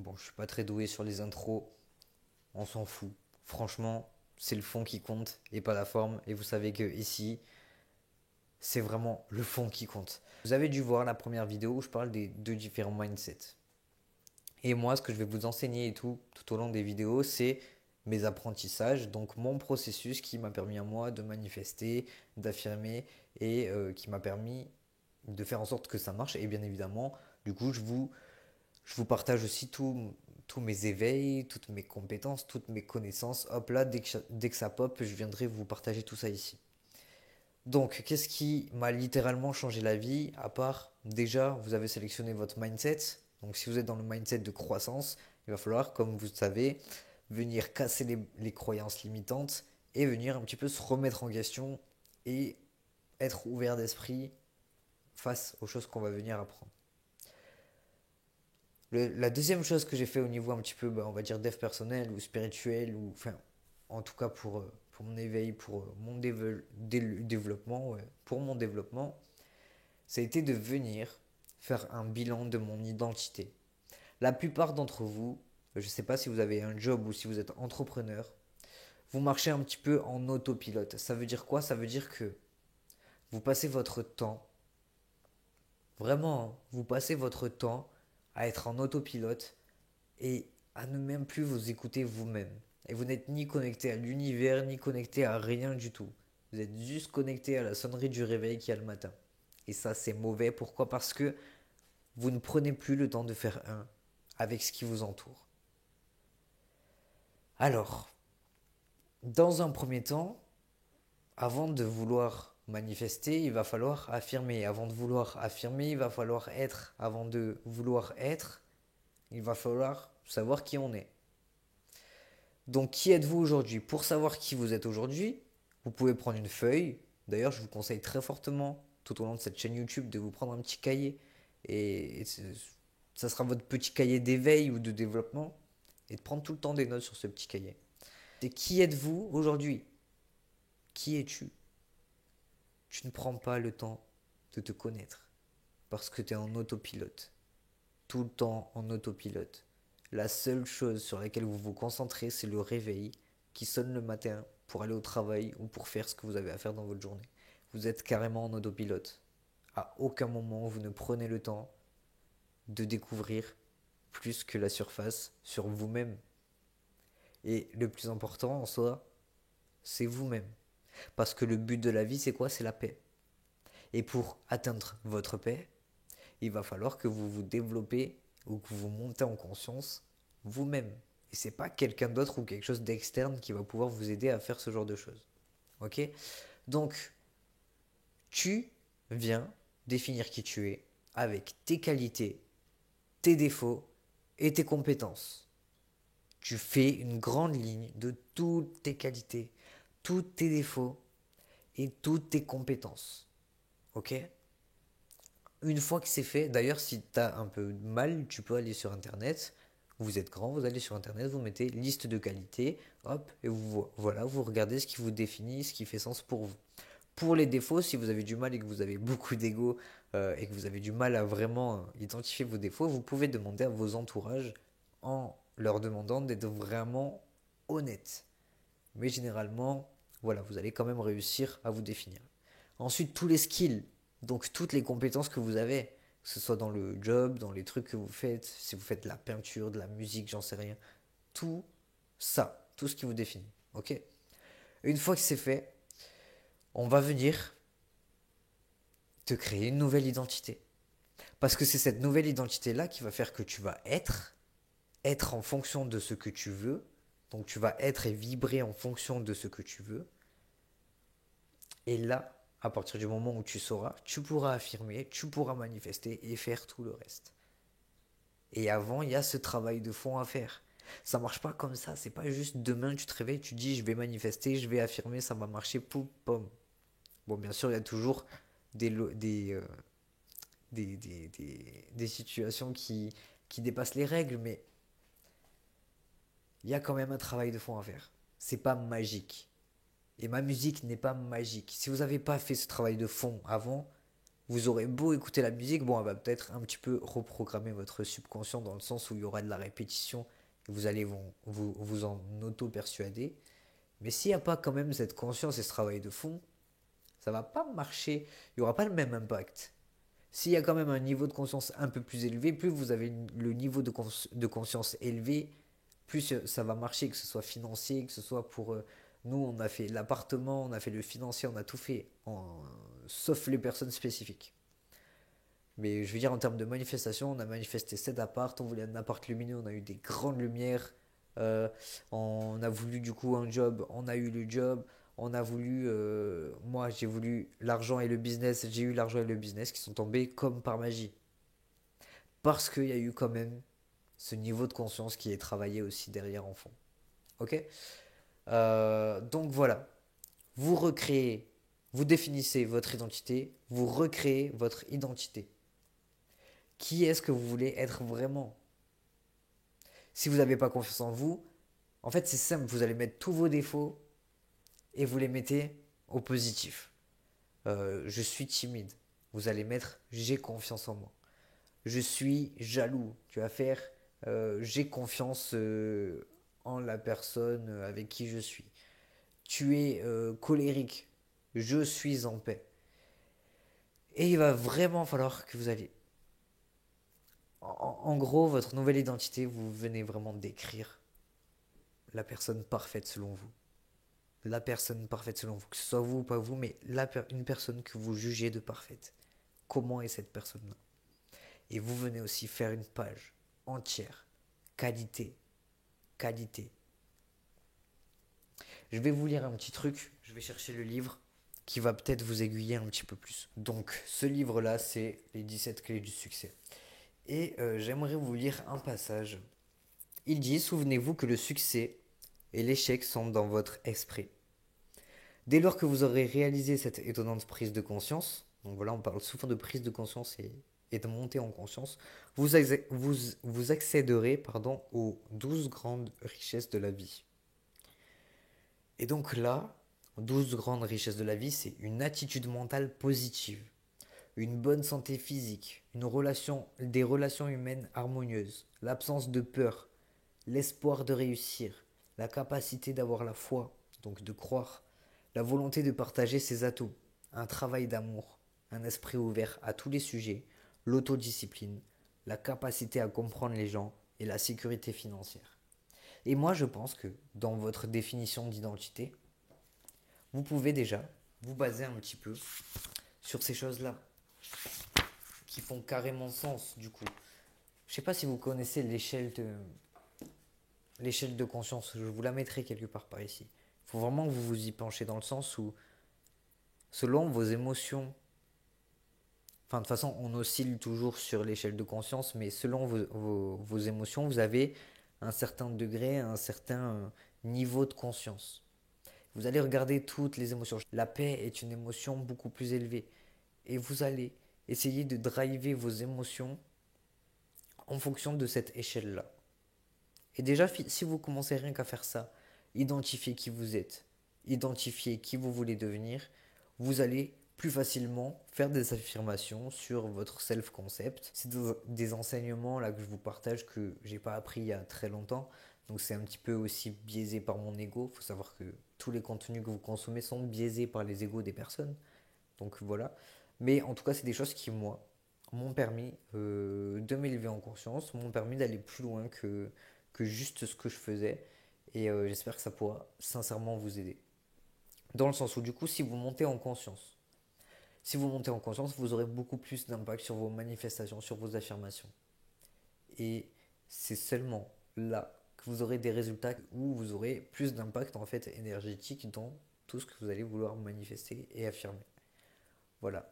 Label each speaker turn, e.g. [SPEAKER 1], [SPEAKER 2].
[SPEAKER 1] Bon, je suis pas très doué sur les intros, on s'en fout. Franchement, c'est le fond qui compte et pas la forme. Et vous savez que ici, c'est vraiment le fond qui compte. Vous avez dû voir la première vidéo où je parle des deux différents mindsets. Et moi, ce que je vais vous enseigner et tout au long des vidéos, c'est mes apprentissages, donc mon processus qui m'a permis à moi de manifester, d'affirmer et qui m'a permis de faire en sorte que ça marche. Et bien évidemment, du coup, je vous partage aussi tous mes éveils, toutes mes compétences, toutes mes connaissances. Hop là, dès que ça pop, je viendrai vous partager tout ça ici. Donc, qu'est-ce qui m'a littéralement changé la vie, à part déjà, vous avez sélectionné votre mindset. Donc, si vous êtes dans le mindset de croissance, il va falloir, comme vous le savez, venir casser les croyances limitantes et venir un petit peu se remettre en question et être ouvert d'esprit face aux choses qu'on va venir apprendre. La deuxième chose que j'ai fait au niveau un petit peu, on va dire, dev personnel ou spirituel, ou enfin, en tout cas pour mon éveil, pour mon développement, ouais, pour mon développement, ça a été de venir faire un bilan de mon identité. La plupart d'entre vous, je ne sais pas si vous avez un job ou si vous êtes entrepreneur, vous marchez un petit peu en autopilote. Ça veut dire quoi? Ça veut dire que vous passez votre temps, vraiment, hein, vous passez votre temps à être en autopilote et à ne même plus vous écouter vous-même. Et vous n'êtes ni connecté à l'univers, ni connecté à rien du tout. Vous êtes juste connecté à la sonnerie du réveil qu'il y a le matin. Et ça, c'est mauvais. Pourquoi? Parce que vous ne prenez plus le temps de faire un avec ce qui vous entoure. Alors, dans un premier temps, avant de vouloir manifester, il va falloir affirmer. Avant de vouloir affirmer, il va falloir être. Avant de vouloir être, il va falloir savoir qui on est. Donc, qui êtes-vous aujourd'hui? Pour savoir qui vous êtes aujourd'hui, vous pouvez prendre une feuille. D'ailleurs, je vous conseille très fortement, tout au long de cette chaîne YouTube, de vous prendre un petit cahier. Et ça sera votre petit cahier d'éveil ou de développement. Et de prendre tout le temps des notes sur ce petit cahier. Et qui êtes-vous aujourd'hui? Qui es-tu? Tu ne prends pas le temps de te connaître. Parce que tu es en autopilote. Tout le temps en autopilote. La seule chose sur laquelle vous vous concentrez, c'est le réveil qui sonne le matin pour aller au travail ou pour faire ce que vous avez à faire dans votre journée. Vous êtes carrément en autopilote. À aucun moment vous ne prenez le temps de découvrir plus que la surface sur vous-même. Et le plus important en soi, c'est vous-même. Parce que le but de la vie, c'est quoi? C'est la paix. Et pour atteindre votre paix, il va falloir que vous vous développez ou que vous montez en conscience vous-même. Et c'est pas quelqu'un d'autre ou quelque chose d'externe qui va pouvoir vous aider à faire ce genre de choses. Ok? Donc, tu viens définir qui tu es avec tes qualités, tes défauts et tes compétences. Tu fais une grande ligne de toutes tes qualités, tous tes défauts et toutes tes compétences. Ok? Une fois que c'est fait, d'ailleurs, si tu as un peu de mal, tu peux aller sur Internet. Vous êtes grand, vous allez sur Internet, vous mettez liste de qualité, hop, et voilà, vous regardez ce qui vous définit, ce qui fait sens pour vous. Pour les défauts, si vous avez du mal et que vous avez beaucoup d'ego et que vous avez du mal à vraiment identifier vos défauts, vous pouvez demander à vos entourages en leur demandant d'être vraiment honnêtes. Mais généralement, voilà, vous allez quand même réussir à vous définir. Ensuite, tous les skills, donc toutes les compétences que vous avez, que ce soit dans le job, dans les trucs que vous faites, si vous faites de la peinture, de la musique, j'en sais rien, tout ça, tout ce qui vous définit. Ok? Une fois que c'est fait, on va venir te créer une nouvelle identité. Parce que c'est cette nouvelle identité-là qui va faire que tu vas être en fonction de ce que tu veux. Donc tu vas être et vibrer en fonction de ce que tu veux. Et là, à partir du moment où tu sauras, tu pourras affirmer, tu pourras manifester et faire tout le reste. Et avant, il y a ce travail de fond à faire. Ça marche pas comme ça, c'est pas juste demain tu te réveilles, tu dis je vais manifester, je vais affirmer, ça va marcher, poum, pom. Bon, bien sûr, il y a toujours des situations qui dépassent les règles, mais il y a quand même un travail de fond à faire. C'est pas magique. Et ma musique n'est pas magique. Si vous n'avez pas fait ce travail de fond avant, Vous aurez beau écouter la musique, bon, elle va peut-être un petit peu reprogrammer votre subconscient dans le sens où il y aura de la répétition et vous allez vous en auto-persuader. Mais s'il n'y a pas quand même cette conscience et ce travail de fond, ça va pas marcher. Il n'y aura pas le même impact. S'il y a quand même un niveau de conscience un peu plus élevé, plus vous avez le niveau de conscience élevé, plus ça va marcher, que ce soit financier, que ce soit pour... nous, on a fait l'appartement, on a fait le financier, on a tout fait, sauf les personnes spécifiques. Mais je veux dire, en termes de manifestation, on a manifesté cet appart, on voulait un appart lumineux, on a eu des grandes lumières, euh, on a voulu du coup un job, on a eu le job, on a voulu, moi j'ai voulu l'argent et le business, j'ai eu l'argent et le business qui sont tombés comme par magie. Parce qu'il y a eu quand même ce niveau de conscience qui est travaillé aussi derrière en fond. Ok. Donc voilà, vous recréez, vous définissez votre identité, vous recréez votre identité. Qui est-ce que vous voulez être vraiment? Si vous n'avez pas confiance en vous, en fait c'est simple, vous allez mettre tous vos défauts et vous les mettez au positif. Je suis timide. Vous allez mettre j'ai confiance en moi. Je suis jaloux. Tu vas faire j'ai confiance en la personne avec qui je suis. Tu es colérique. Je suis en paix. Et il va vraiment falloir que vous allez... En gros, votre nouvelle identité, vous venez vraiment décrire la personne parfaite selon vous. La personne parfaite selon vous. Que ce soit vous ou pas vous, mais une personne que vous jugez de parfaite. Comment est cette personne-là? Et vous venez aussi faire une page entière. Qualité. Qualité. Je vais vous lire un petit truc. Je vais chercher le livre qui va peut-être vous aiguiller un petit peu plus. Donc, ce livre-là, c'est Les 17 clés du succès. Et j'aimerais vous lire un passage. Il dit, souvenez-vous que le succès et l'échec sont dans votre esprit. Dès lors que vous aurez réalisé cette étonnante prise de conscience, donc voilà, on parle souvent de prise de conscience et de montée en conscience, vous accéderez aux 12 grandes richesses de la vie. Et donc là, 12 grandes richesses de la vie, c'est une attitude mentale positive, une bonne santé physique, des relations humaines harmonieuses, l'absence de peur, l'espoir de réussir, la capacité d'avoir la foi, donc de croire, la volonté de partager ses atouts, un travail d'amour, un esprit ouvert à tous les sujets, l'autodiscipline, la capacité à comprendre les gens et la sécurité financière. Et moi, je pense que dans votre définition d'identité, vous pouvez déjà vous baser un petit peu sur ces choses-là qui font carrément sens du coup. Je ne sais pas si vous connaissez l'échelle de conscience, je vous la mettrai quelque part par ici. Il faut vraiment que vous vous y penchez dans le sens où, selon vos émotions, enfin de toute façon on oscille toujours sur l'échelle de conscience, mais selon vos émotions, vous avez un certain degré, un certain niveau de conscience. Vous allez regarder toutes les émotions. La paix est une émotion beaucoup plus élevée. Et vous allez essayer de driver vos émotions en fonction de cette échelle-là. Et déjà, si vous commencez rien qu'à faire ça, identifier qui vous êtes, identifier qui vous voulez devenir, vous allez plus facilement faire des affirmations sur votre self-concept. C'est des enseignements là que je vous partage que j'ai pas appris il y a très longtemps. Donc c'est un petit peu aussi biaisé par mon ego. Il faut savoir que tous les contenus que vous consommez sont biaisés par les égos des personnes. Donc voilà. Mais en tout cas, c'est des choses qui, moi, m'ont permis de m'élever en conscience, m'ont permis d'aller plus loin que juste ce que je faisais. Et j'espère que ça pourra sincèrement vous aider. Dans le sens où, du coup, si vous montez en conscience, vous aurez beaucoup plus d'impact sur vos manifestations, sur vos affirmations. Et c'est seulement là que vous aurez des résultats où vous aurez plus d'impact en fait énergétique dans tout ce que vous allez vouloir manifester et affirmer. Voilà.